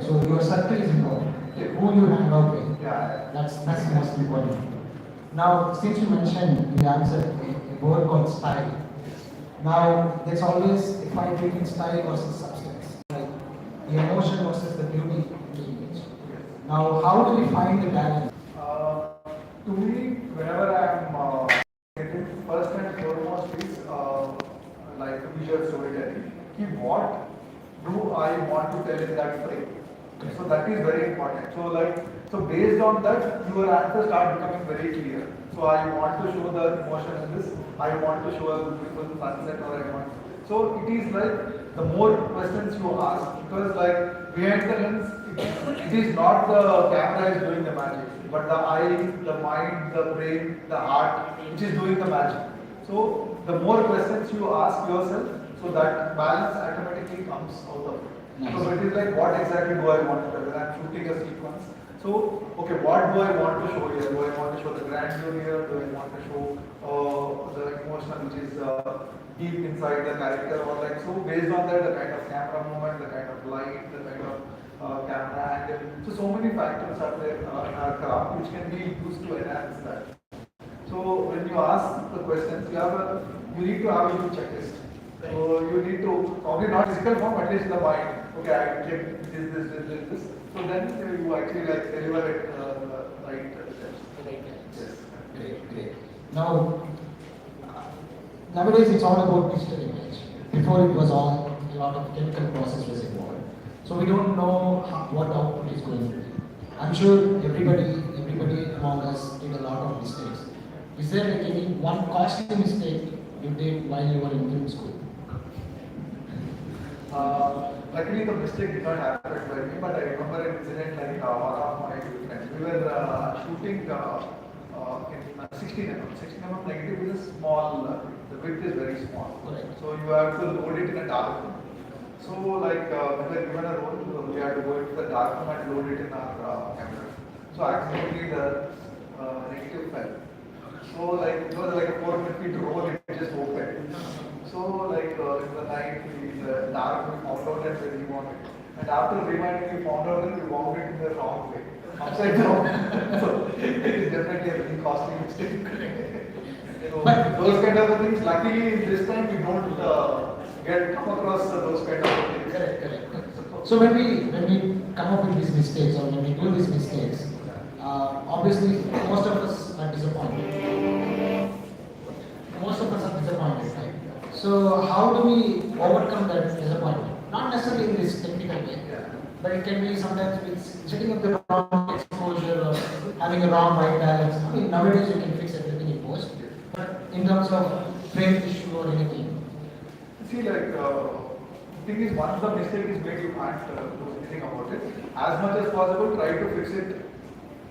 So your circle is important. Who you hang out with. Yeah. That's the most important. Now, since you mentioned in the answer a word called style. Now, there's always a fight between style versus substance. Like the emotion versus the beauty in the image. Now, how do we find the balance? To me, whenever I'm getting first and foremost is like visual storytelling. What do I want to tell in that frame? So that is very important. So based on that, your answers start becoming very clear. So I want to show the emotion in this. I want to show a beautiful sunset, or I want. So it is like the more questions you ask, because like behind the lens, it is not the camera is doing the magic, but the eye, the mind, the brain, the heart, which is doing the magic. So the more questions you ask yourself, so that balance automatically comes out of it. So it is like, what exactly do I want to tell? When I'm shooting a sequence, so okay, what do I want to show here? Do I want to show the grandeur here? Do I want to show the emotion which is deep inside the character, or like, so based on that, the kind of camera movement, the kind of light, the kind of camera angle. So many factors are there in our craft which can be used to enhance that. So when you ask the questions, you need to have a good checklist. So you need to, probably not physical form, at least in the mind. Okay, I checked this. So then you actually like deliver it right steps. Yes. Great. Now, nowadays it's all about digital image. Before it was all a lot of chemical process was involved. So we don't know what output is going to be. I'm sure everybody among us did a lot of mistakes. Is there like any one costly mistake you did while you were in film school? Luckily, the mistake did not happen by me, but I remember an incident like one of my friends. We were shooting in 16 mm. 16 mm negative is a small, the width is very small. Correct. So you have to load it in a dark room. So like when we were given a role, we had to go into the dark room and load it in our camera. So accidentally the negative fell. So like it was like a 400 feet roll, it just opened. So like in the night, in the dark, we found out that we wound it. And after rewinding, we found out that we wound it in the wrong way, upside down. So it is definitely a very costly mistake. So those kind of things. Luckily, this time we don't come across those kind of things. Correct. So when we come up with these mistakes or when we do these mistakes, obviously most of us are disappointed. Right? So how do we overcome that disappointment? Not necessarily in this technical way, but it can be sometimes with setting up the wrong exposure or having a wrong white balance. I mean, nowadays you can fix everything in post, but in terms of frame issue or anything. See, like, the thing is, once the mistake is made, you can't do anything about it. As much as possible, try to fix it,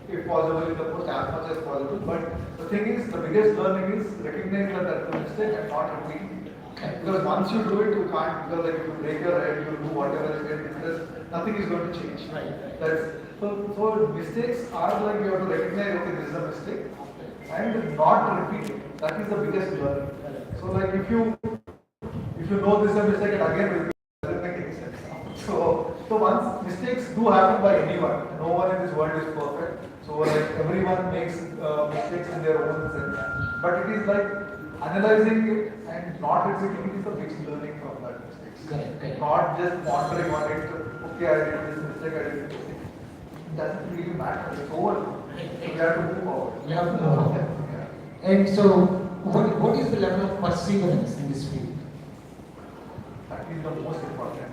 if possible, in the post, as much as possible. But the thing is, the biggest learning is recognizing that that's a mistake and not repeating it. Because once you do it, you can't, because like if you break your head, you do whatever you get, because nothing is going to change. So mistakes are like you have to recognize, okay, this is a mistake, and not repeat it. That is the biggest learning. So like if you know this is a mistake and again repeat, it doesn't make any sense. So once mistakes do happen by anyone, no one in this world is perfect. So like everyone makes mistakes in their own sense, but it is like analyzing it and not repeating it is the biggest learning from that mistakes. Correct. Not just pondering on it. Okay, I did this mistake. I did this mistake. It doesn't really matter. It's over. You have to move forward. And so, what is the level of perseverance in this field? That is the most important.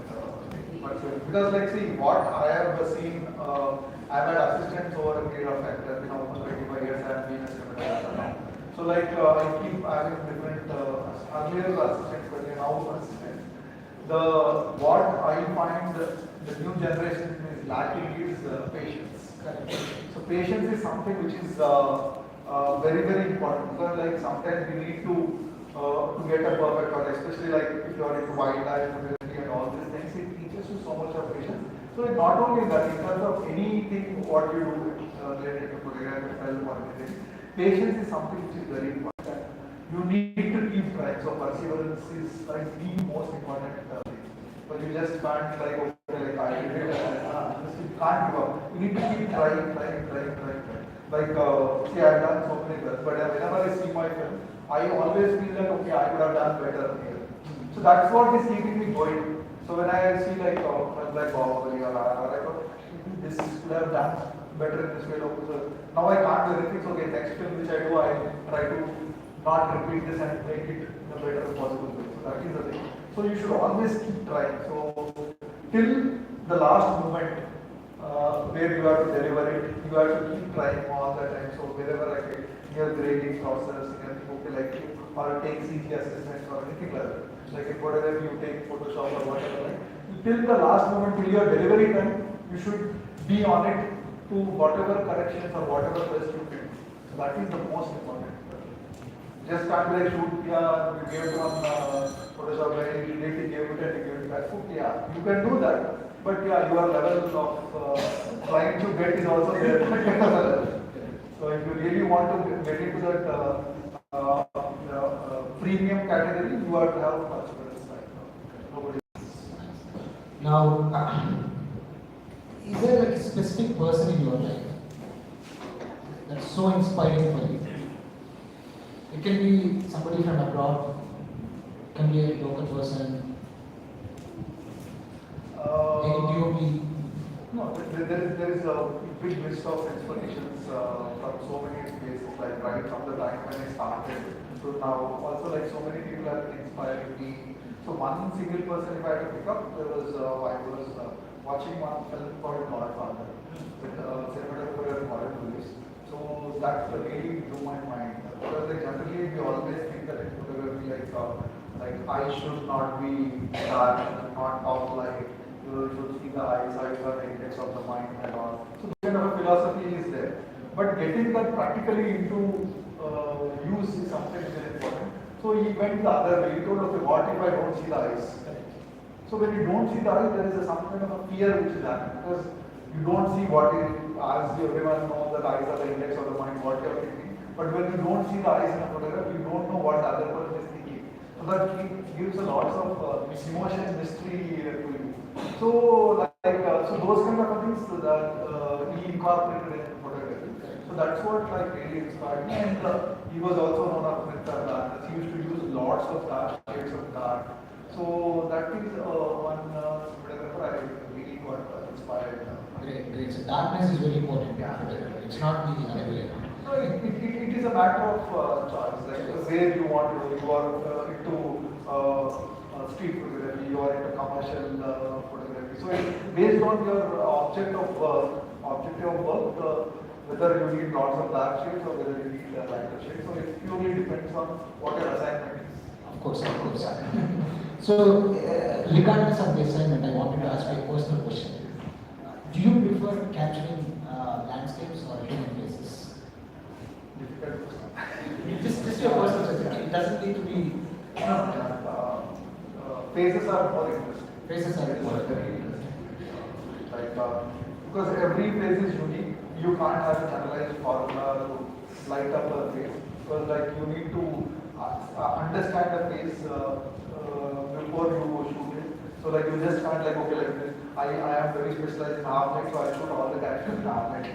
Because like see, what I have seen, I've had assistants over a period of time. It has been almost 25 years I have been a cinematographer now. So like I keep having different earlier assistants, but now assistants. What I find the new generation is lacking is patience. So patience is something which is very important, because like sometimes we need to get a perfect, or especially like if you are into wildlife and all these things, it teaches you so much of patience. So not only that, in terms of anything what you do related to photography, film or anything, patience is something which is very important. You need to keep trying. So perseverance is like the most important thing. But you just can't like, okay, like I did it and can't give up. You need to keep trying. Like, see, I've done so many films, but whenever I see my film, I always feel like, okay, I could have done better here. So that's what is keeping me going. So when I see like films like Bahubali or RR, I thought, this could have done better in this way. So now I can't do anything. So okay, next film which I do, I try to not repeat this and make it in a better possible way. So that is the thing. So you should always keep trying. So till the last moment where you have to deliver it, you have to keep trying all the time. So wherever like in your grading process, in your okay, like or take CG assistance or anything like that. Like if whatever you take Photoshop or whatever, like till the last moment, till your delivery time, you should be on it to whatever corrections or whatever best you can. So that is the most important. Just can't like shoot, yeah, you gave it on Photoshop, like you gave it and you gave it back. Okay, yeah, you can do that. But yeah, your level of trying to get is also there. So if you really want to get into that premium category, you have to have much better style. Nobody. Now, is there like a specific person in your life that's so inspiring for you? It can be somebody from abroad, it can be a local person, any DOP. No, there is a big list of inspirations from so many places, like right from the time when I started to now. Also, like so many people have been inspiring me. So one single person, if I had to pick up, there was I was watching one film called Godfather with cinematographer Warren Lewis. So that really blew my mind. Because like generally we always think that in photography like I should not be dark, not off light. You should see the eyes are the index of the mind and all. So this kind of a philosophy is there. But getting that practically into use is something very important. So he went the other way. He told, okay, what if I don't see the eyes? So when you don't see the eyes, there is some kind of a fear which is happening because you don't see what is, as everyone knows that eyes are the index of the mind, what you are thinking. But when you don't see the eyes in a photograph, you don't know what the other person is thinking. So that gives a lot of emotion, mystery to you. So so those kind of things that he incorporated in photography. So that's what like really inspired me. And he was also known as Mr. Darkness. He used to use lots of dark shades of dark. So that is one photographer I really got inspired. Great. So darkness is very important. Yeah. It's not the other way. No, it is a matter of choice, like where you want to. You are into street photography, you are into commercial photography. So based on your objective of work, whether you need lots of dark shades or whether you need lighter shades. So it purely depends on what your assignment is. Of course. So, regardless of the assignment, I wanted to ask you a personal question. Do you prefer capturing landscapes or human faces? Difficult question. Just your personal question. It doesn't need to be. Faces are more interesting. Faces are more very interesting. Like because every face is unique. You can't have a generalized formula to light up a face. Because like you need to understand the face before you shoot it. So like you just can't like okay like this. I am very specialized in half light, so I shoot all the characters in half light.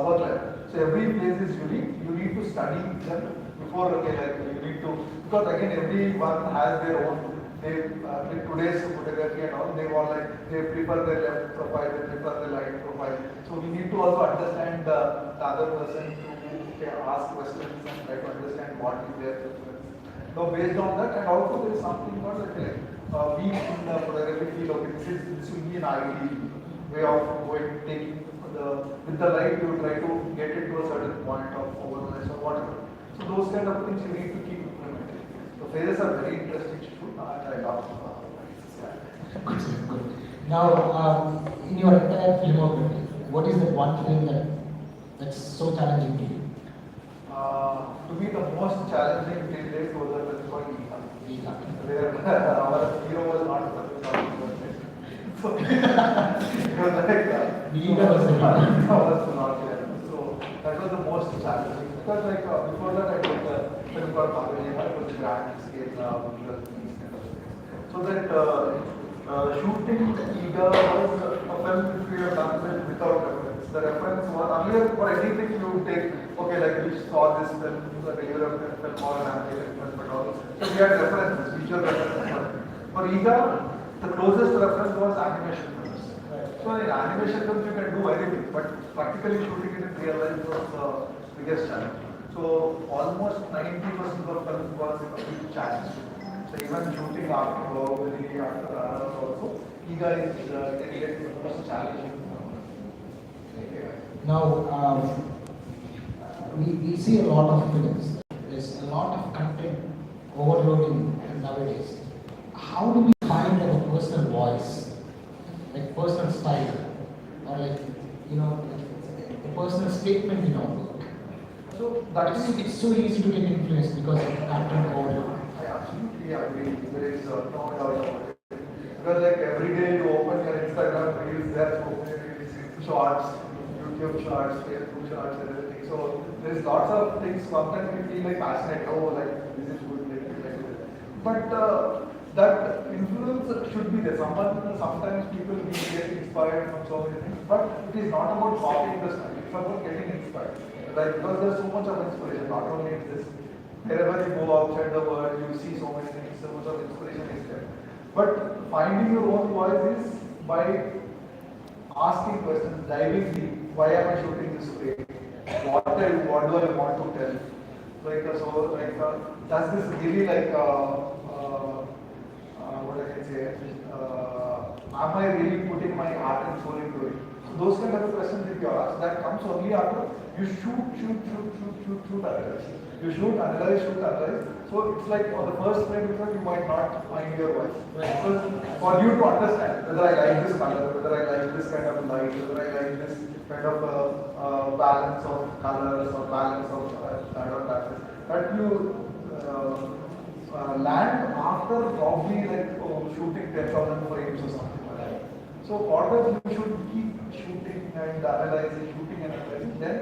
Work like that. So every place is unique. You need to study them before okay like you need to because again everyone has their own. With today's photography and all, they all like they prefer their left profile, they prefer the right profile. So we need to also understand the other person to ask questions and try to understand what is their preference. Now based on that, and also there is something called like we in the photography feel okay, this will be an ideal way of going taking with the light you try to get it to a certain point of overness or whatever. So those kind of things you need to keep implementing. So phases are very interesting to shoot and I love Good. Now, in your entire filmography, what is the one film that's so challenging to you? To me, the most challenging till date was a film called Ika. where our hero was not so it was like Ika was the one. was not there. So that was the most challenging because like before that I did a film called Bhavani, it was grand scale visual things kind of things. So that shooting Ika was a film which we have done. without reference. The reference was earlier for anything you take, okay, like we saw this film, the delivery of film or an animated film and all. So we had references, visual references. For EGA, the closest reference was animation films. So in animation films you can do anything, but practically shooting it in real life was the biggest challenge. So almost 90% of films was a big challenge. So even shooting after Bahubali, after also, EGA is getting the most challenging. Now, we see a lot of films. There's a lot of content overloading nowadays. How do we find our personal voice, like personal style, or like a personal statement in our work? So that is It's so easy to get influenced because of content overload. I absolutely agree. There is no doubt about it. Because like every day you open your Instagram reels, there are so many reels, shorts, YouTube shorts, Facebook shorts, and everything. So there is lots of things. Sometimes we feel like passionate. Oh, like this is good, like this. But that influence should be there. Sometimes people will get inspired from so many things. But it is not about copying the style. It's about getting inspired. Like because there's so much of inspiration. Not only in this. Wherever you go outside the world, you see so many things, so much of inspiration is there. But finding your own voice is by asking questions, diving deep. Why am I shooting this way? What do I want to tell? Does this really what I can say? Am I really putting my heart and soul into it? So those kind of questions if you ask, that comes only after you shoot, analyze. You shoot, analyze. So it's like on the first frame because you might not find your voice. Because for you to understand whether I like this color, whether I like this kind of light, whether I like this kind of balance of colors or balance of that you land after probably shooting 10,000 frames or something like that. So for that you should keep shooting and analyzing, then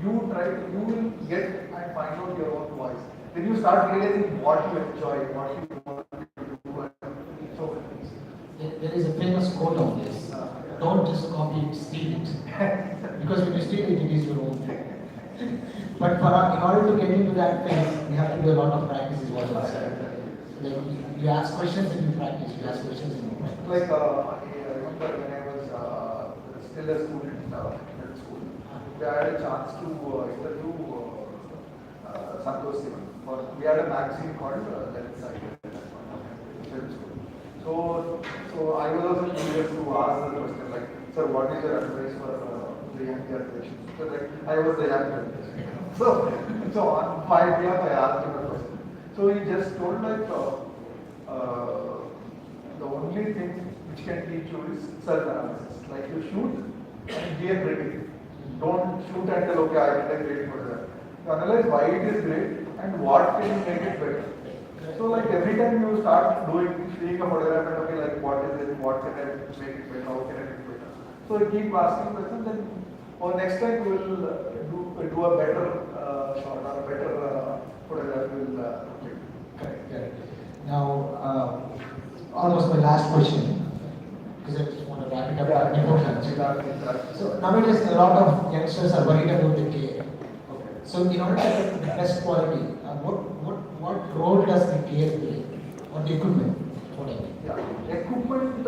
you will get and find out your own voice. Then you start realizing what you enjoy, what you want to do, and so many things. There is a famous quote on this. Don't just copy it, steal it. Because when you steal it, it is your own thing. But in order to get into that phase, we have to do a lot of practice is what I said. Like you ask questions and you practice, you ask questions and you practice. Like I remember when I was still a student in school, we had a chance to interview Santosh Sivan. We had a magazine called Lens Side film school. So I was also curious to ask the question like, sir, what is your advice for the young generation? So like I was the young generation. So on my behalf I asked him a question. So he just told like the only thing which can teach you is self-analysis. Like you shoot and be a critic. Don't shoot until okay I did a great photograph. You analyze why it is great and what can you make it better. So like every time you start seeing a photograph and okay like what is it, what can I make it better, how can I make it better. So you keep asking questions then next time you will do a better shot or a better photograph will take. Correct. Now, almost my last question, because I just want to wrap it up before lunch. So nowadays, a lot of youngsters are worried about the gear. Okay. So in order to get the best quality, what role does the gear play, or the equipment? Whatever. Yeah, equipment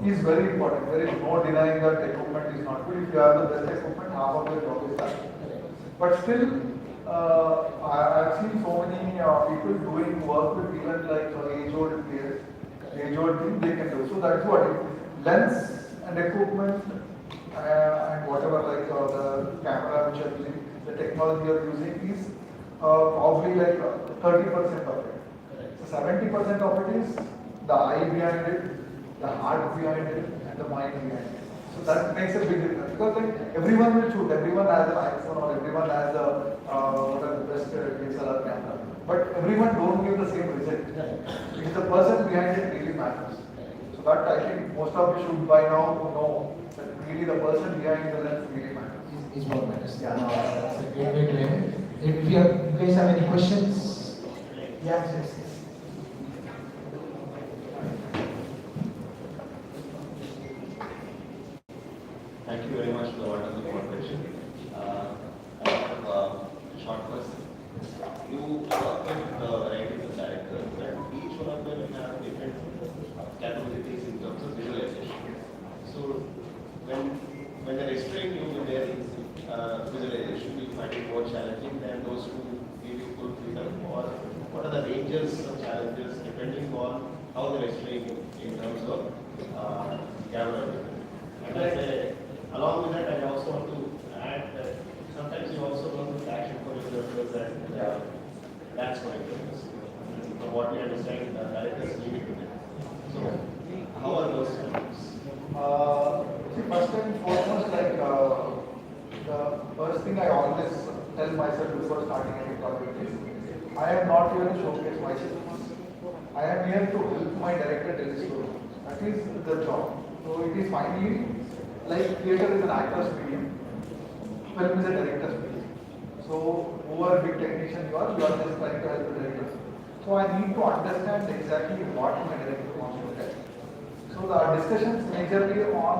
is very important. There is no denying that equipment is not good. If you have the best equipment, half of your job is done. But still, I've seen so many people doing work with even like age-old players, age-old thing they can do. So that's what lens and equipment and whatever like the camera which you're using, the technology you're using is probably like 30% of it. So 70% of it is the eye behind it, the heart behind it, and the mind behind it. So that makes a big difference because like everyone will shoot, everyone has an iPhone or everyone has what are the best DSLR camera, but everyone don't give the same result. It's the person behind it really matters. So that I think most of you should by now know that really the person behind the lens really matters. Is what matters. Yeah. That's a great way to end. If you guys have any questions, yes. Thank you very much for the wonderful conversation. I have a short question. You work with varieties of directors, and each one of them have different capabilities in terms of visualization. So, when when they restrain you with their visualization, you find it more challenging than those who give you full freedom, or what are the ranges of challenges depending on how they restrain you in terms of camera vision. And I say, along with that, I also want to add that sometimes you also work with action choreographers and dance choreographers. From what we understand, directors leave it to them. So, how are those challenges? See, first and foremost, the first thing I always tell myself before starting any project is, I am not here to showcase myself. I am here to help my director tell his story. That is the job. So it is finally like theatre is an actor's medium, film is a director's medium. So whoever big technician you are just trying to help the director. So I need to understand exactly what my director wants to tell. So the discussions majorly on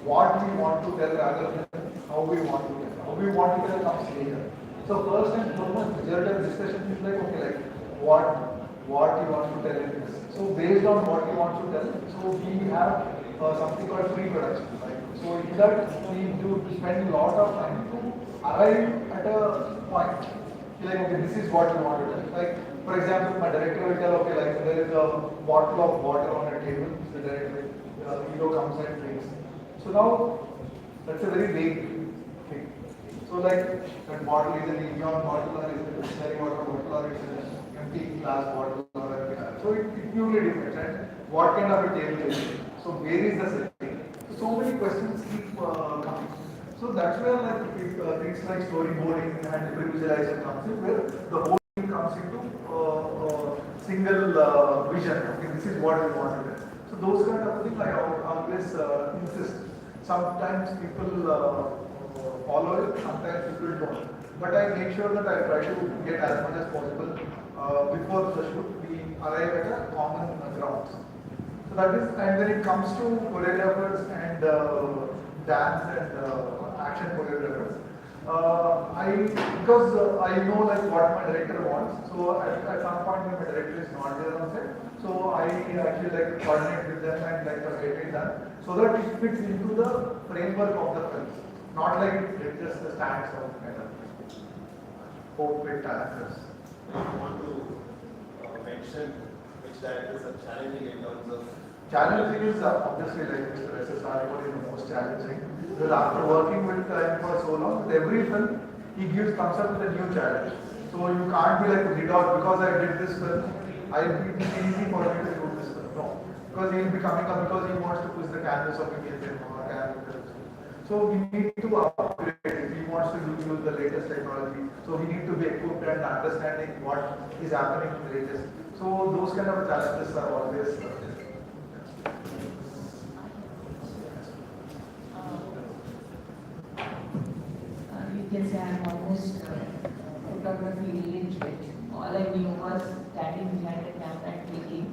what we want to tell rather than how we want to tell. How we want to tell comes later. So first and foremost, majority of discussion is like, okay, like what you want to tell in this. So based on what you want to tell, so we have something called pre-production. Right? So in that we do spend a lot of time to arrive at a point. Like, okay, this is what you want to tell. Like, for example, my director will tell, okay, like there is a bottle of water on a table. The director, hero comes and drinks. So now, that's a very vague thing. So like, that bottle is an Evian bottle or is it a distillery water bottle or is it an empty glass bottle or a, so it purely depends. And what kind of a table is it? So where is the setting? So many questions keep coming. So that's where like things like storyboarding and visualization comes in, where the whole thing comes into single vision. Okay, this is what we want to do. So those kind of things I always insist. Sometimes people follow it, sometimes people don't. But I make sure that I try to get as much as possible before the shoot. We arrive at a common ground. So that is, and when it comes to choreographers and dance and action choreographers, because I know like what my director wants. So at some point when my director is not there on set, so I actually like coordinate with them and like get it done, so that it fits into the framework of the film, not like it just stands out kind of hope it actors. I want to mention which directors are challenging in terms of Challenging is obviously like Mr. SSR is the most challenging. Because after working with him for so long, with every film, he comes up with a new challenge. So you can't be like the dog because I did this film, it will be easy for me to do this film. No. Because he will be coming up because he wants to push the canvas of Indian cinema. So we need to upgrade it. He wants to use the latest technology. So we need to be equipped and understanding what is happening in the latest. So those kind of challenges are always you can say I'm almost photography illiterate. All I knew was standing behind the camera and clicking.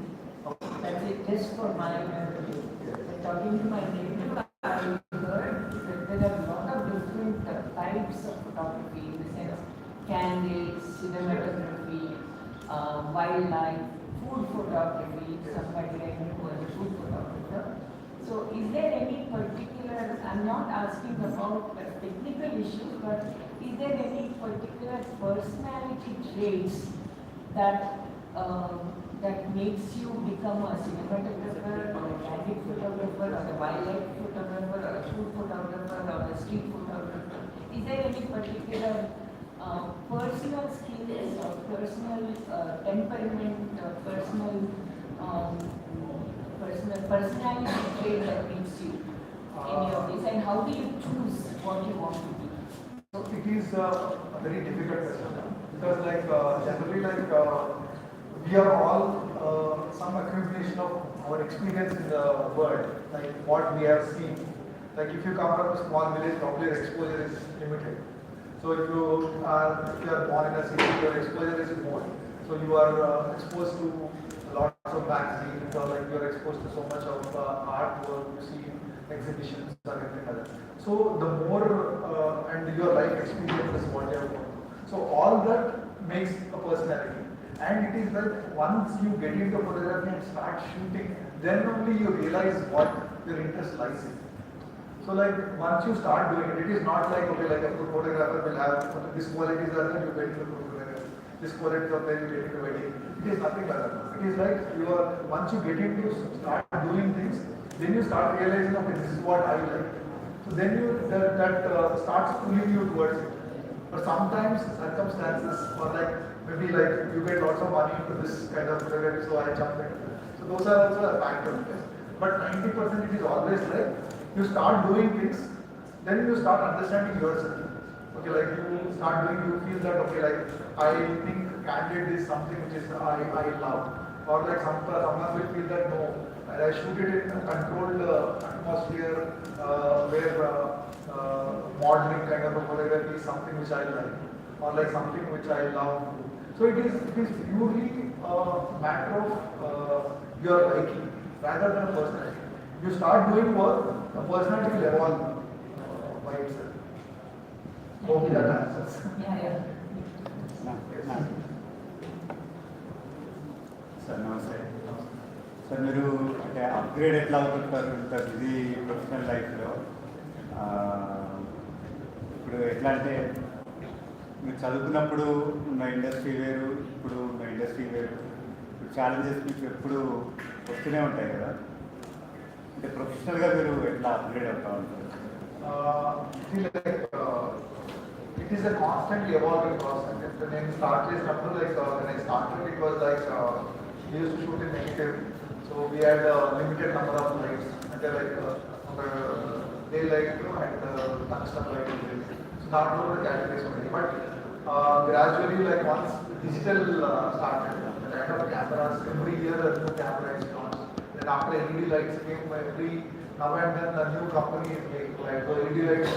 That's it, just for my memory. But talking to my neighbor, I heard that there are a lot of different types of photography, in the sense candles, cinematography, wildlife, food photography. Somebody like me was a food photographer. So is there any particular, I'm not asking about technical issues, but is there any particular personality traits that that makes you become a cinematographer or a candid photographer or a wildlife photographer or a food photographer or a street photographer? Is there any particular personal skills or personal temperament or personality trait that makes you in your case, and how do you choose what you want to be? So it is a very difficult question because like generally like we are all some accumulation of our experience in the world, like what we have seen. Like if you come from a small village, probably your exposure is limited. So if you are born in a city, your exposure is more. So you are exposed to lots of magazines, or like you are exposed to so much of artwork, you see exhibitions or anything like that. So the more and your life experience is what you have gone through. So all that makes a personality. And it is like once you get into photography and start shooting, then only you realize what your interest lies in. So like once you start doing it, it is not like okay, like a good photographer will have this qualities are there, you get into photography. This qualities are there, you get into wedding. It is nothing like that. It is like you are once you get into start doing things, then you start realizing okay, this is what I like. So then you that starts pulling you towards it. But sometimes circumstances or like maybe like you get lots of money into this kind of photography, so I jump in. So those are also a factor. But 90% it is always like you start doing things, then you start understanding yourself. Okay, like you start doing, you feel that okay, like I think candid is something which is I love, or like someone will feel that no, and I shoot it in a controlled atmosphere where modeling kind of a photography is something which I like, or like something which I love. So it is purely a matter of your liking rather than a personality. You start doing work, a personality will evolve by itself. Hope that answers. Yeah. Sir నమస్తే sir మీరు అంటే upgrade ఎట్లా అవుతుంటారు ఇంత busy professional లైఫ్లో ఇప్పుడు ఎట్లా అంటే మీరు చదువుకున్నప్పుడు ఉన్న ఇండస్ట్రీ వేరు ఇప్పుడు ఉన్న ఇండస్ట్రీ వేరు ఇప్పుడు ఛాలెంజెస్ మీకు ఎప్పుడు వస్తూనే ఉంటాయి కదా అంటే ప్రొఫెషనల్గా మీరు ఎట్లా అప్గ్రేడ్ అవుతూ ఉంటారు It is a constantly evolving process. When I started, when I started, it was like we used to shoot in negative, so we had a limited number of lights. And they like and tungsten light. So not all the categories only, but gradually, like once digital started, the kind of cameras every year a new camera is launched. Then after LED lights came, every now and then a new company is made. Like the LED lights.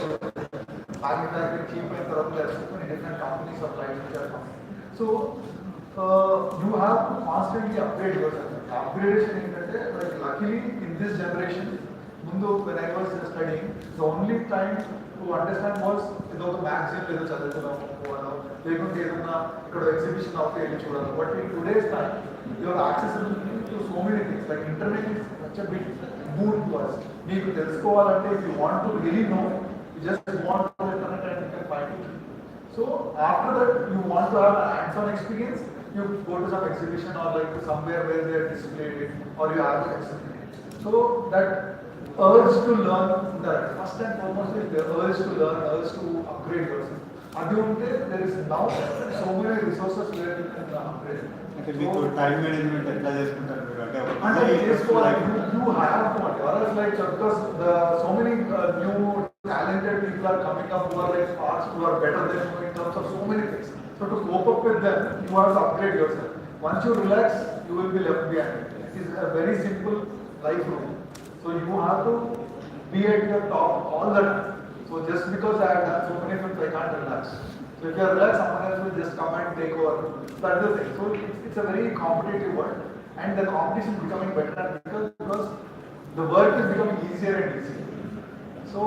Magnetic cheap and there are so many different companies of lights which are coming. So you have to constantly upgrade yourself. Upgradation is like luckily in this generation, when I was studying, the only time to understand was the magazine level exhibition of the but in today's time, you are accessible to so many things. Like internet is such a big boon to us. If you want to really know, you just want to internet and you can find it. So after that, you want to have a hands-on experience, you go to some exhibition or like somewhere where they are displayed it, or you have to exhibit it. So that urge to learn, that first and foremost is the urge to learn, urge to upgrade yourself. There is now so many resources where you can upgrade. అంటే మీకు time management ఎట్లా చేసుకుంటారు మీరు అంటే you have to, or else like because so many new talented people are coming up who are like fast, who are better than you in terms of so many things. So to cope up with them, you have to upgrade yourself. Once you relax, you will be left behind. It is a very simple life rule. So you have to be at your top all the time. So just because I have done so many things, I can't relax. So if you are relaxed, someone else will just come and take over. That's the thing. So it's a very competitive world, and the competition is becoming better and better because the work is becoming easier and easier. So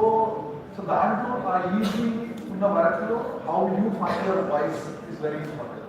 దాంట్లో ఆ easy ఉన్న వర్క్లో how you find your voice is very important.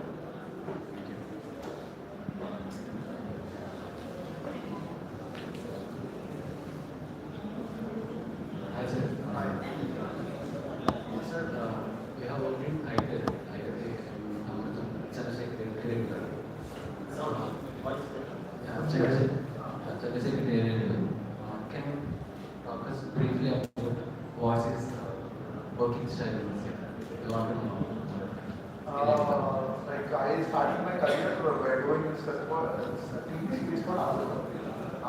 Working style. Like I started my career by doing this TV series for Azul.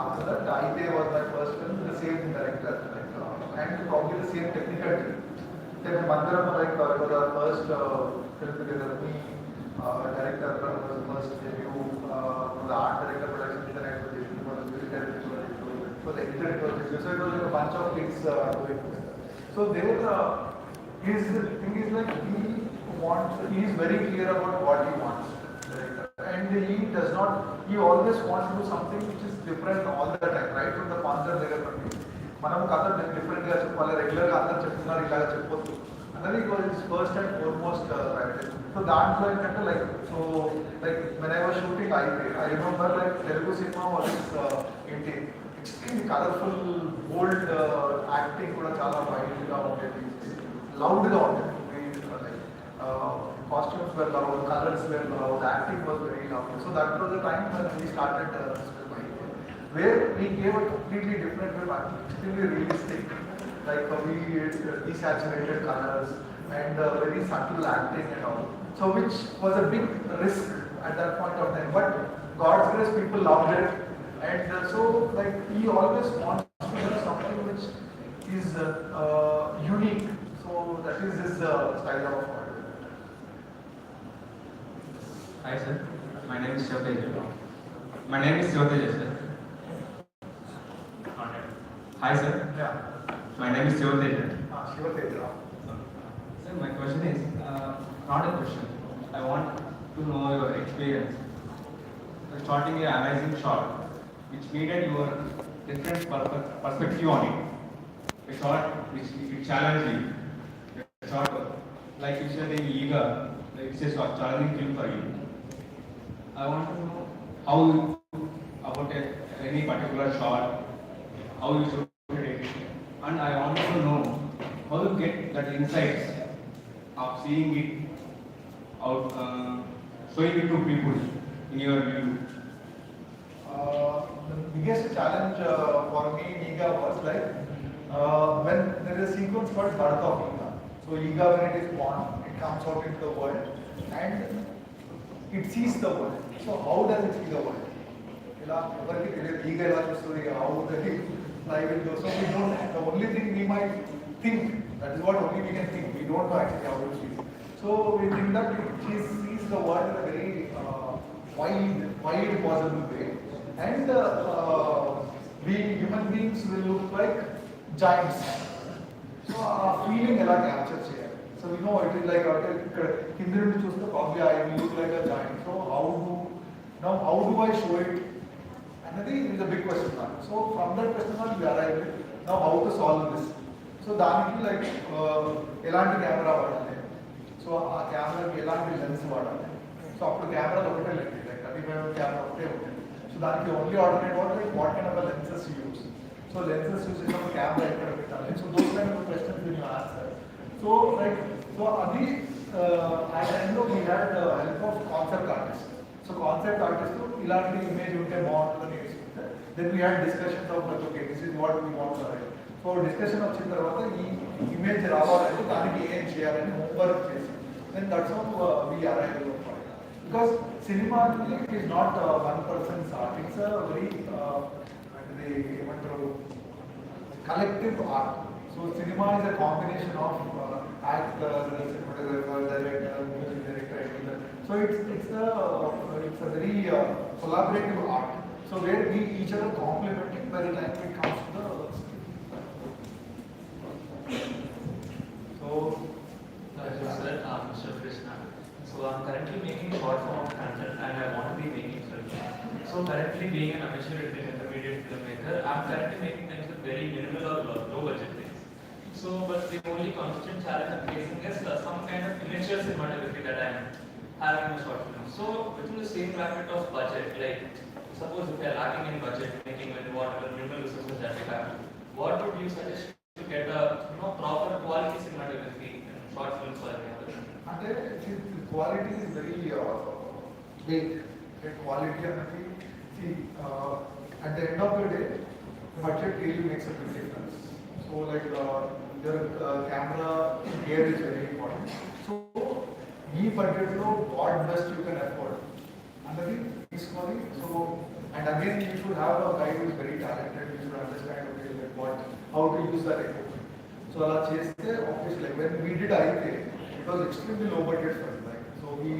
After that, I was my first film, the same director, and probably the same technical team. Then Mandaram, like was our first film together. Me, director was the first debut. The art director production designer was the debut. The music director was the debut. So the editor was the debut. So it was like a bunch of kids doing this. So there, his thing is like he is very clear about what he wants. And he always wants to do something which is different all the time, right from the concept level. మనం కథ డిఫరెంట్గా చెప్పాలి, రెగ్యులర్గా అందరు చెప్తున్నారు ఇలాగ చెప్పొద్దు అన్నది it first and foremost practice. So దాంట్లో ఏంటంటే like when I was shooting I remember like Telugu cinema was ఏంటి ఎక్స్ట్రీమ్లీ కలర్ఫుల్ బోల్డ్, యాక్టింగ్ కూడా చాలా వైల్డ్గా ఉండేది, లౌడ్గా ఉండేది. Costumes were loud, colors were loud, acting was very loud. So that was the time when we started this film, where we gave a completely different film, extremely realistic, like we desaturated colors and very subtle acting and all. So which was a big risk at that point of time. But God's grace, people loved it, and so like he always wants to do something which is unique. So that is his style of art. Hi sir, my name is Shivteja. My name is Shivteja sir. Hi sir, Yeah. my name is Shivteja. Shivateja. Sir, my question is not a question. I want to know your experience. You're shooting an amazing shot, which needed your different perspective on it. A shot which challenged you. A shot like you said in Eager, it's a challenging film for you. I want to know how about any particular shot, how you shooted it, and I want to know how you get that insights of seeing it out, showing it to people in your view. The biggest challenge for me in Iga was like when there is a sequence called birth of Iga. So Iga, when it is born, it comes out into the world and it sees the world. So how does it see the world? How the life will go. So we don't. The only thing we might think, that is what only we can think. We don't know actually how it sees. So we think that she sees the world in a very wide possible way, and we human beings will look like giants. So our feeling ela capture cheyaలి. So we know it is like కింద నుండి చూస్తే probably I will look like a giant. So how do I show it? Another is a big question mark. So from that question mark we arrived now how to solve this. So దానికి like ఎలాంటి camera వాడాలి, so ఆ కెమెరాకి ఎలాంటి lens వాడాలి. So అప్పుడు కెమెరాలు ఒకటే లేదు, లైక్ 35mm కెమెరా ఒకటే ఉంటుంది. సో దానికి only alternate what like what kind of lenses use. So lenses use చేసినప్పుడు కెమెరా ఎక్కడ పెట్టాలి. So those kind of questions will you answer. So like so అది ఆ టైంలో we had help of concept artist. So concept artist ఇలాంటి image ఉంటే బాగుంటుందని నేర్చుకుంటే then we had discussions of like okay this is what we want to write. So discussion వచ్చిన తర్వాత ఈ ఇమేజ్ రావాలంటే దానికి ఏం చేయాలని హోంవర్క్ చేసి then that's how we arrive. Because cinema it is not one person's art, it's a very collective art. So cinema is a combination of actor, cinematographer, director, music director, editor. So it's a very collaborative art. So where we each other complementing by the time it comes to the so sir, Mr. Krishna. So I'm currently making short form content and I want to be making film. So currently being an amateur intermediate filmmaker, I'm currently making things with very minimal or low budget things. So but the only constant challenge I'm facing is some kind of miniature cinematography that I'm having in a short film. So within the same bracket of budget, like suppose if we are lacking in budget, making with whatever minimal resources that we have, what would you suggest to get a proper quality cinematography in short films or any other? అంటే quality is very big. Quality అనేది at the end of the day, budget really makes a big difference. So like your camera gear is very important. So ఈ budget లో what best you can afford అన్నది తీసుకొని. So and again you should have a guy who is very talented. You should understand okay like what how to use that equipment. So అలా చేస్తే obviously when we did IPA, it was extremely low budget for us. Like, so we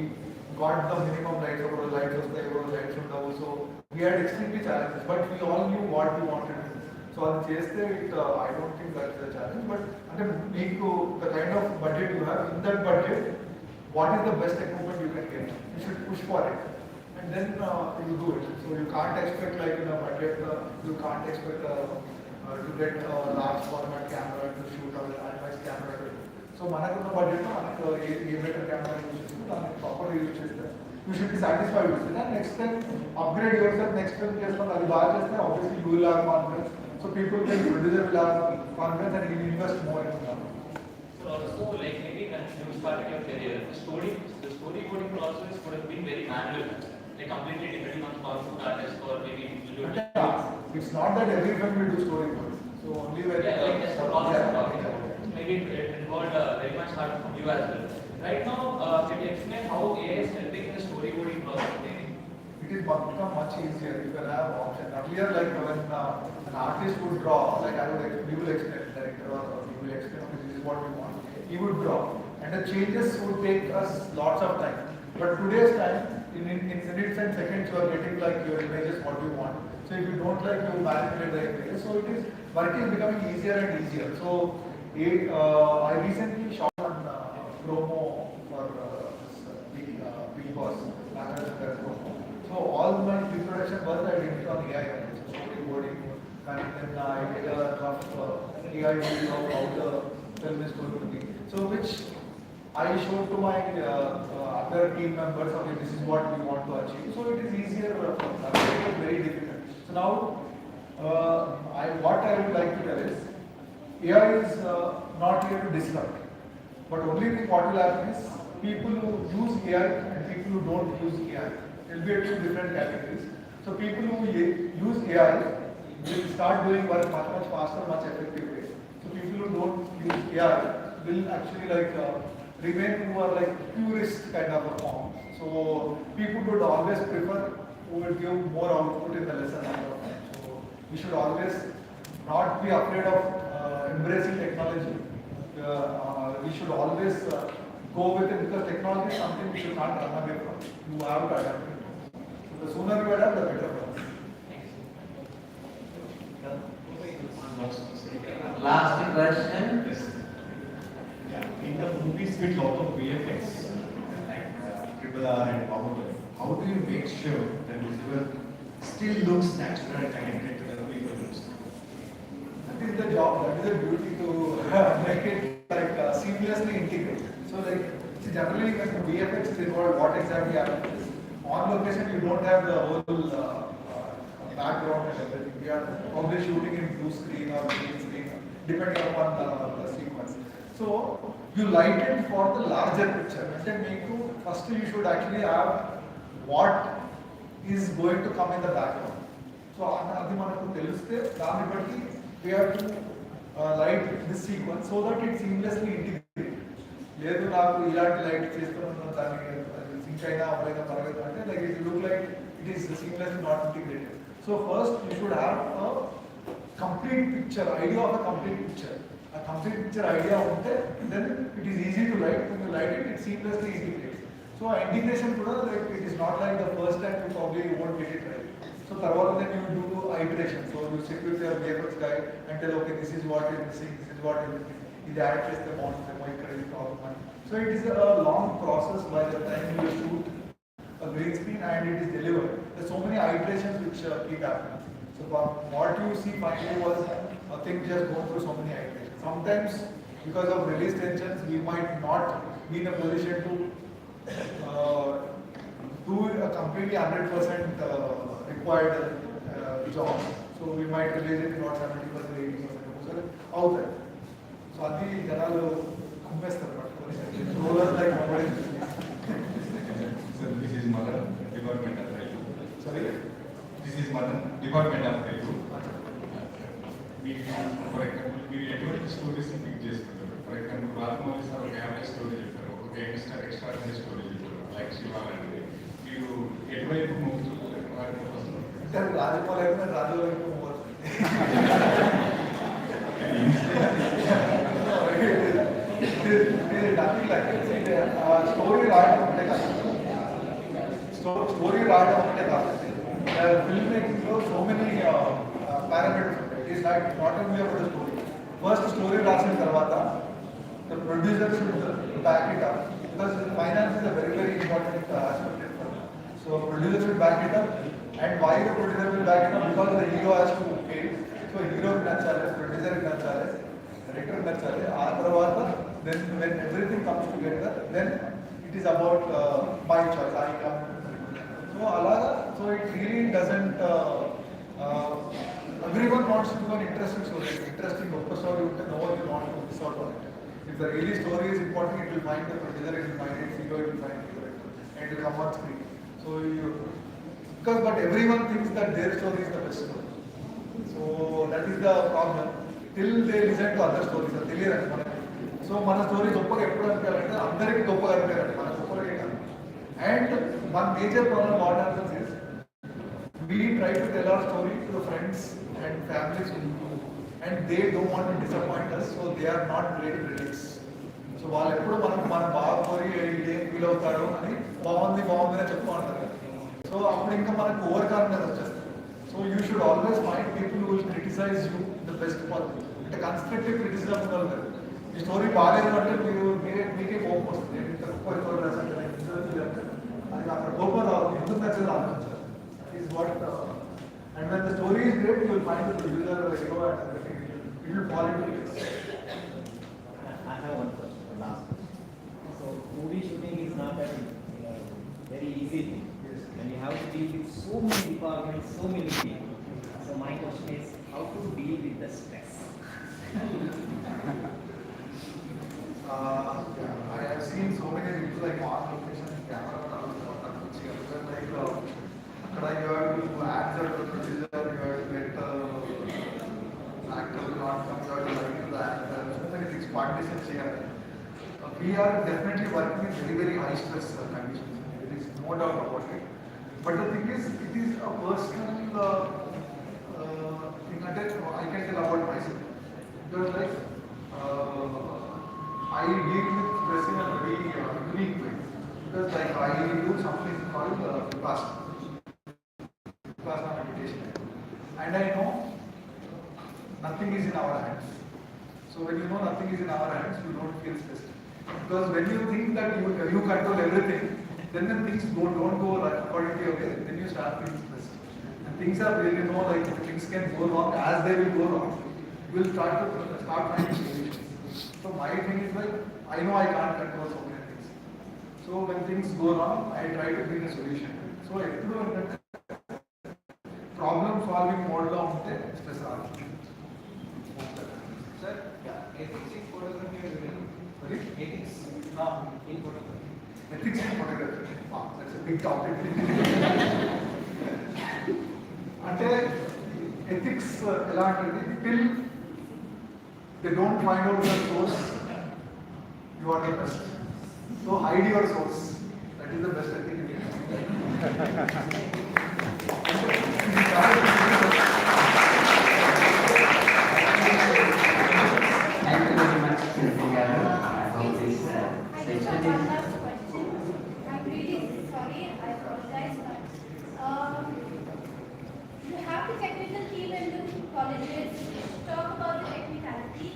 got the minimum lights, over lights was there, over lights from the so we had extremely challenges, but we all knew what we wanted to do. So on cheste it I don't think that's the challenge, but make the kind of budget you have, in that budget, what is the best equipment you can get? You should push for it, and then you do it. So you can't expect like in a budget, you can't expect to get a large format camera to shoot or IMAX camera to do. So మనకున్న budget లో మనకు ఏ better camera use చేస్తే దాన్ని proper use చేస్తే you should be satisfied with it. And next time upgrade yourself, next time చేస్తాం అది బాగా చేస్తే obviously you will have confidence. So people will producer will have confidence and will invest more in that. So also like maybe when you started your career, the storyboarding process would have been very manual, like completely depending on powerful artists or maybe It's not that every film will do storyboards. So only when like that's the process I'm talking about. Maybe it involved very much hard from you as well. Right now, can you explain how AI is helping in the storyboarding process? Maybe? it is become much easier. You can have option. Earlier, like when an artist would draw, like we will explain, director or we will explain, okay, this is what we want. He would draw, and the changes would take us lots of time. But today's time, in minutes and seconds, you are getting like your images what you want. So if you don't like, you manipulate the images. So it is work is becoming easier and easier. So I recently shot on promo for Big Boss. So all my pre-production work I did on AI, storyboarding, and then I did a rough AI video of how the film is going to be. So which I showed to my other team members, okay, this is what we want to achieve. So it is easier for them. It is very difficult. So now, what I would like to tell is, AI is not here to disrupt. But only thing what will happen is, people who use AI and people who don't use AI. It will be two different categories. So people who use AI will start doing work much faster, much effective way. So people who don't use AI will actually like remain who are like purist kind of a form. So people would always prefer who will give more output in the lesser number of time. So we should always not be afraid of embracing technology. We should always go with it because technology is something we should not run away from. You have to adapt it. So the sooner you adapt, the better for us. Last question. Yeah, in the movies with lot of VFX, like Triple R and Power, how do you make sure that the visual still looks natural and connected to the people? That is the job, that is the beauty to make it like seamlessly integrated. So like, see, generally when VFX is involved, what exactly happens is, on location you don't have the whole background and everything. We are probably shooting in blue screen or green screen, depending upon the sequence. So you light it for the larger picture. And then first you should actually have what is going to come in the background. So adi manaku teliste dani batti we have to light this sequence so that it seamlessly integrates. Ledu naaku ilanti light chestunnanu dani sync aina avvaina paragadu ante like it look like it is seamlessly not integrated. So first you should have a complete picture, idea of a complete picture. A complete picture idea unte, then it is easy to light. When you light it, it seamlessly integrates. So integration kuda, like it is not like the first time you probably won't get it right. So tarvata then you do iteration. So you sit with your VFX guy and tell, okay, this is what is missing, this is what is missing. This add chesthe baguntadi, ikkada is problem. So it is a long process by the time you shoot a green screen and it is delivered. There are so many iterations which keep happening. So what you see finally was a thing just going through so many iterations. Sometimes because of release tensions, we might not be in a position to do a completely 100% required job. So we might release it not 70%, 80% out there. So adi janalu kummestaru pattukoni rollers like nobody. So this is Madan, Department of Railway. Sorry. This is Madan, Department of Railway. For example, మీరు ఎటువంటి stories pick చేసుకుంటారు? For example Rajamouli sir ఒక యాభై story చెప్తారు, ఒక extra story చెప్తారు, like Shiva లాంటిది. మీరు ఎటువైపు మొగ్గుతారు? అంటే రాజమౌళి అయితే రాజు వైపు పోతుంది. స్టోరీ రాయడం అంటే కాదు, స్టోరీ రాయడం అంటే కాదు. ఫిల్మ్ మేకింగ్ లో సో మెనీ పారామీటర్స్ ఉంటాయి. It is not only about the story. First story రాసిన తర్వాత the producer should back it up because finance is a very important aspect. So producer should back it up, and why the producer will back it up? Because the hero has to pay, so హీరోకి నచ్చాలి, ప్రొడ్యూసర్కి నచ్చాలి, డైరెక్టర్కి నచ్చాలి. ఆ తర్వాత then when everything comes together then it is about my choice. I come. So అలాగా, so it really doesn't everyone wants to do an interesting story. Interesting goppa story unte no one will want to miss out on it. If the really story is important, it will find the producer, it will find it, hero, it will find it, and it will come on screen. So you, because but everyone thinks that their story is the best story. So that is the problem. Till they listen to other stories, అది తెలియదు మనకి. So మన story గొప్పగా ఎప్పుడు అనిపించాలంటే అందరికీ గొప్పగా అనిపించాలి, మన గొప్పగా కాదు. అండ్ మన major problem what happens is we try to tell our story to the friends and families and they don't want to disappoint us, so they are not great critics. So వాళ్ళు ఎప్పుడు మన బాగా కోరి ఏం feel అవుతారు అని బాగుంది అని చెప్తూ ఉంటారు. సో అప్పుడు ఇంకా మనకు ఓవర్ కాన్ఫిడెన్స్ వచ్చేస్తుంది. So you should always find people who will criticise you the best possible. అంటే కన్స్ట్రక్టివ్ క్రిటిసిజం ఉండాలి. ఈ స్టోరీ బాగాలేదు అంటే మీకే కోపం వస్తుంది. నేను ఇంత గొప్ప స్టోరీ రాశాను, అది అక్కడ కోపం రావాలి, ఎందుకు నచ్చదు ఆలోచించాలి. Is what and when the story is great, you will find the producer, the hero, and everything. It will fall into place. I have one question, last question. So movie shooting is not a very easy thing. Yes. When you have to deal with so many departments, so many people. So my question is, how to deal with the stress? I have seen so many people like on location, camera, like you have to act as a producer, you have to get actor not come, you have to write to the actor, so many things, partitions here. We are definitely working in very, very high stress conditions. There is no doubt about it. But the thing is, it is a personal thing. I can tell about myself. Because like, I deal with stress in a very unique way. Because like I do something called Vipassana meditation. And I know nothing is in our hands. So when you know nothing is in our hands, you don't feel stressed. Because when you think that you control everything, then things don't go according to your way, then you start feeling stressed. And things are really like things can go wrong as they will go wrong. You will start finding solutions. So my thing is like, I know I can't control so many things. So when things go wrong, I try to bring a solution. So problem solving mode lo unte stress raadu. Sir, ethics in photography is very Sorry? ethics in photography. Ethics in photography. That's a big topic. అంటే ethics ఎలా అంటే till they don't find out the source, you are the best. So hide your source. That is the best ethic in India. Thank you very much, Senthil garu, for this session. I'm really sorry, I apologize, but you have the technical team in the colleges talk about the technicality,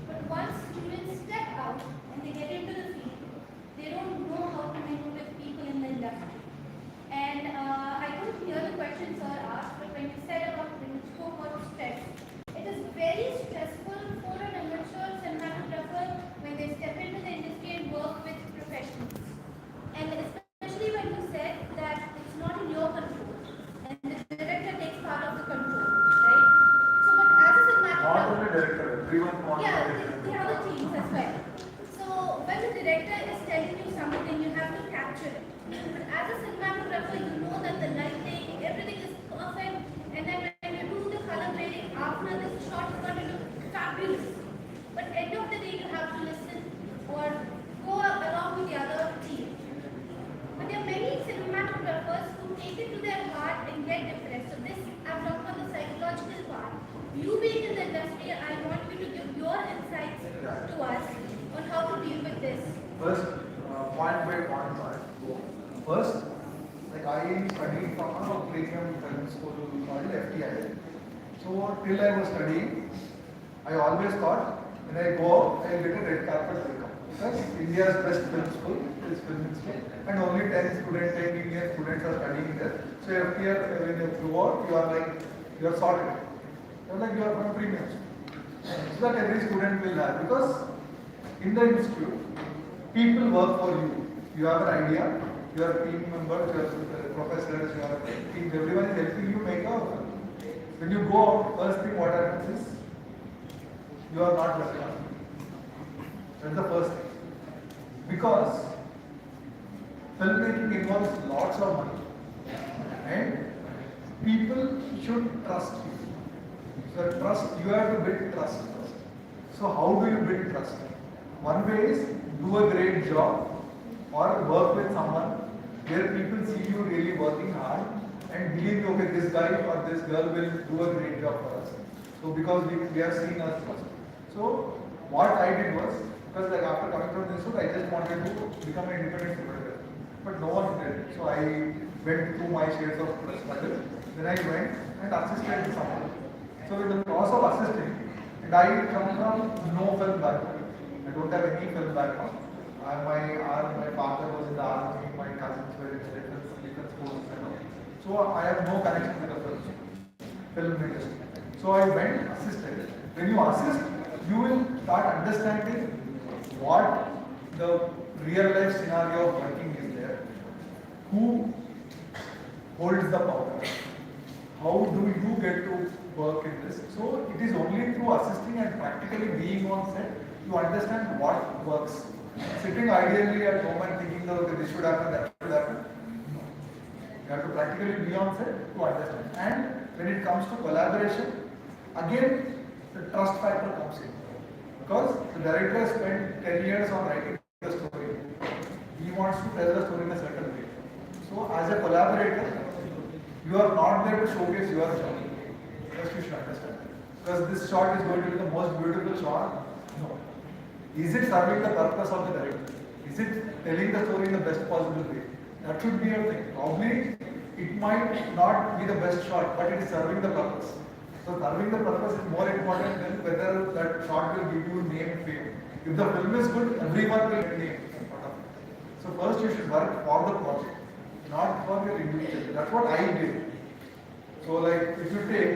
but once students step out and they get into the field, they don't know how to mingle with people in the industry. And I couldn't hear the question sir asked, but when you said about when you spoke about stress, it is very stressful for an amateur cinematographer when they step into the industry and work with professionals. And especially when you said that it's not in your control and the director takes part of the control, right? So but as a Not cinematographer, only director, everyone wants yeah, to the other teams as well. So when the director is telling you something, you have to capture it. But as a cinematographer, you know that the lighting, everything is perfect, and then when you do the color grading after this shot is going to look fabulous. But end of the day, you have to listen or go along with the other team. But there are many cinematographers who take it to their heart and get depressed. So this, I'm talking about the psychological part. You being in the industry, I want you to give your insights to us on how to deal with this. First, point by point. First, like I studied from a premium film school called FTI. So till I was studying, I always thought when I go out, I'll get a red carpet welcome. Because India's best film school is film school, and only 10 Indian students are studying there. So FTI, when you go out, you are sorted. They're like, you are from premium school. So that every student will have, because in the institute, people work for you. You have an idea, your team members, your professors, your team, everyone is helping you make a. When you go out, first thing what happens is, you are not welcome. That's the first thing. Because filmmaking involves lots of money. And people should trust you. So trust, you have to build trust first. So how do you build trust? One way is do a great job or work with someone where people see you really working hard and believe, okay, this guy or this girl will do a great job for us. So because we have seen us first. So what I did was, because like after coming from this school, I just wanted to become an independent photographer. But no one did. So I went through my shares of struggle. Then I went and assisted someone. So in the process of assisting, and I come from no film background. I don't have any film background. My father was in the army, my cousins were in the defense forces and all. So I have no connection with the film industry. So I went assisted. When you assist, you will start understanding what the real life scenario of working is there. Who holds the power? How do you get to work in this? So it is only through assisting and practically being on set you understand what works. Sitting ideally at home and thinking that okay, this should happen, that should happen. No. You have to practically be on set to understand. And when it comes to collaboration, again the trust factor comes in. Because the director spent 10 years on writing the story. He wants to tell the story in a certain way. So as a collaborator, you are not there to showcase your journey. First you should understand. Because this shot is going to be the most beautiful shot. No. Is it serving the purpose of the director? Is it telling the story in the best possible way? That should be your thing. Probably it might not be the best shot, but it is serving the purpose. So serving the purpose is more important than whether that shot will give you name and fame. If the film is good, everyone will get name. So first you should work for the project, not for your individual. That's what I did. So like if you take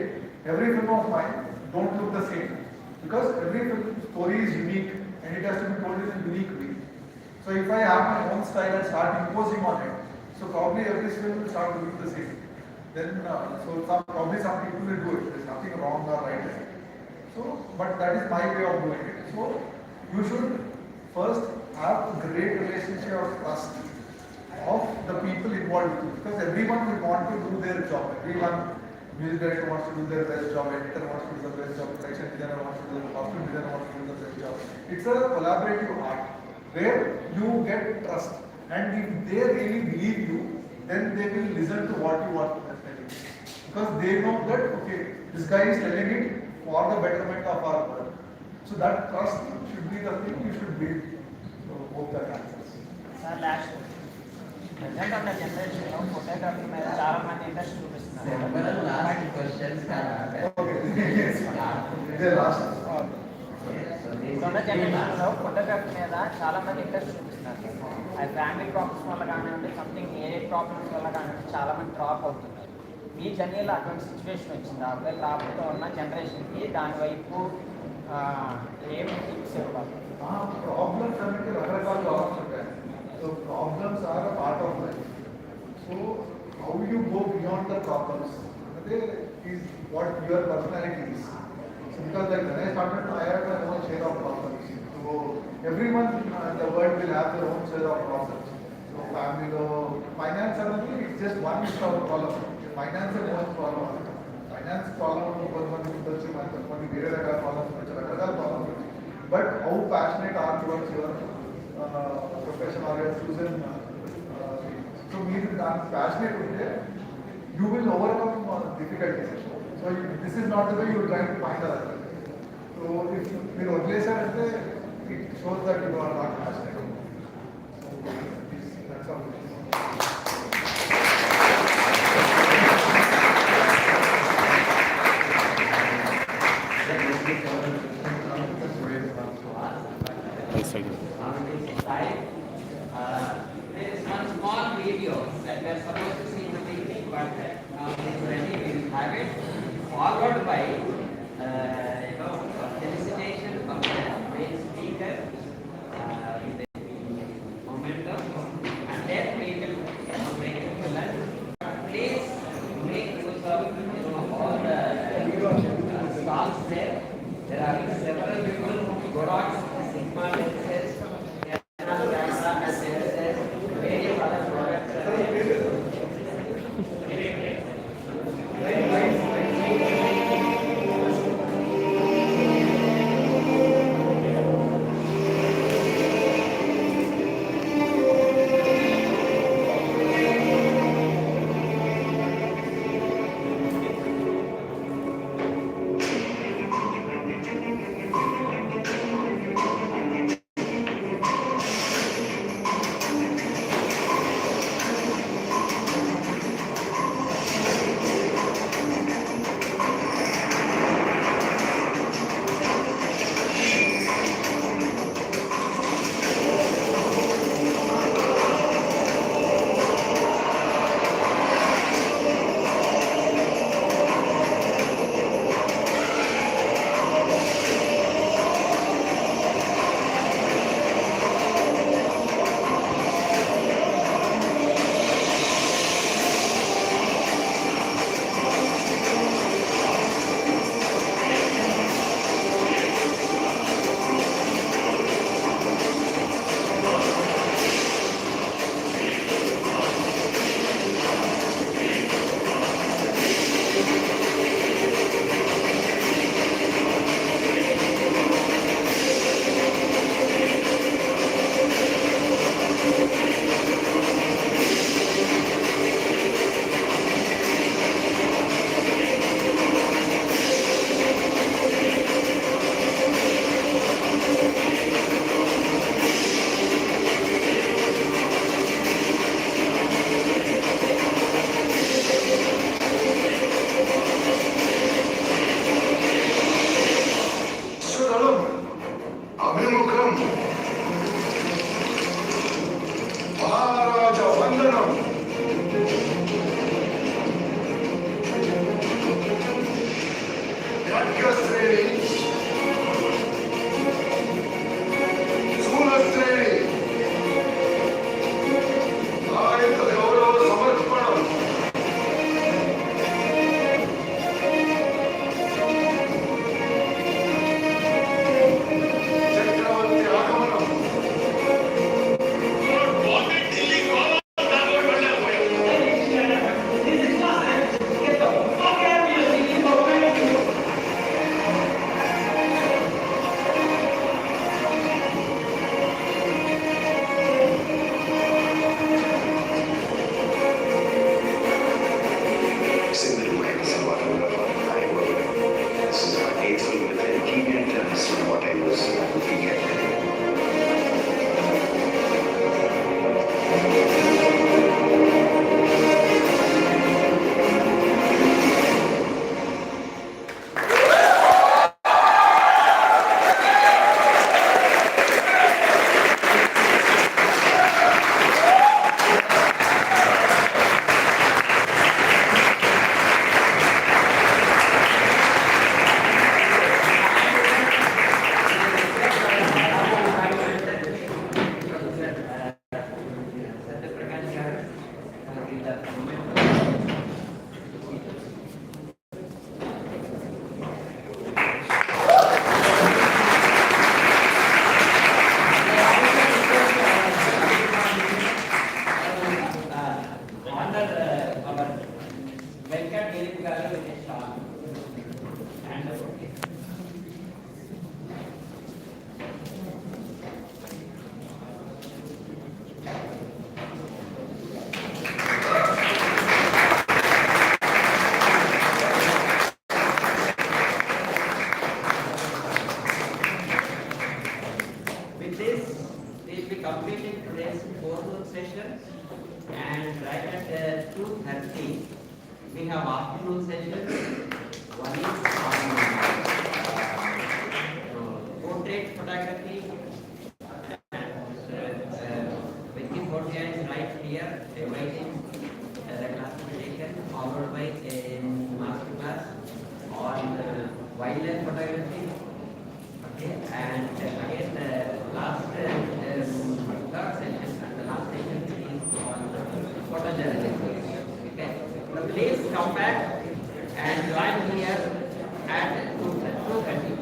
every film of mine, don't look the same. Because every film story is unique and it has to be told in a unique way. So if I have my own style and start imposing on it, so probably every film will start looking the same. Then probably some people will do it. There's nothing wrong or right. So, but that is my way of doing it. So you should first have a great relationship of trust of the people involved with you, because everyone will want to do their job. Everyone, music director wants to do their best job, editor wants to do the best job, production designer wants to do the costume designer wants to do the best job. It's a collaborative art where you get trust, and if they really believe you, then they will listen to what you are telling, because they know that okay, this guy is telling it for the betterment of our work. So that trust should be the thing you should build. So hope that answers. Sir, last present ఉన్న జనరేషన్లో photography మీద చాలా మంది interest చూపిస్తున్నారు. Last questions ఇప్పుడున్న జనరేషన్లో photography మీద చాలా మంది ఇంట్రెస్ట్ చూపిస్తున్నారు. అది ఫ్యామిలీ ప్రాబ్లమ్స్ వల్ల కానివ్వండి, సంథింగ్ ఏ ప్రాబ్లమ్స్ వల్ల కానివ్వండి, చాలా మంది డ్రాప్ అవుతున్నారు. మీ జర్నీలో అటువంటి సిచ్యువేషన్ వచ్చిందా? ఒకవేళ రాబోతూ ఉన్న జనరేషన్కి దాని వైపు ఏమి టిప్స్ ఇవ్వాలి? Problems అంటే రకరకాల ప్రాబ్లమ్స్ ఉంటాయి. So problems are a part of life. So how you go beyond the problems is what your personality is. So because like when I started, I had my own share of problems. So everyone in the world will have their own share of problems. So family, finance, it's just one problem. Finance is one problem. Finance problem, but how passionate are you towards your profession or your chosen so means passionate with it, you will overcome difficulties. So this is not the way you are trying to find the other. So if you replace it, it shows that you are not passionate. So that's all. There is one small video that we are supposed to see in the beginning, but now it is ready. We will have it followed by felicitation of the main speaker with the momentum, and then we will make it to learn. Please make use of all the stalls there. There are several people, Godox, Sigma lenses, camera lenses, various other products are there. With this, we'll be completing today's forenoon session, and right at 2:30, we have afternoon sessions. One is portrait photography, and Vicky Fortia is right here, awaiting the class to be taken, followed by a master class on wildlife please come back and join here and to continue.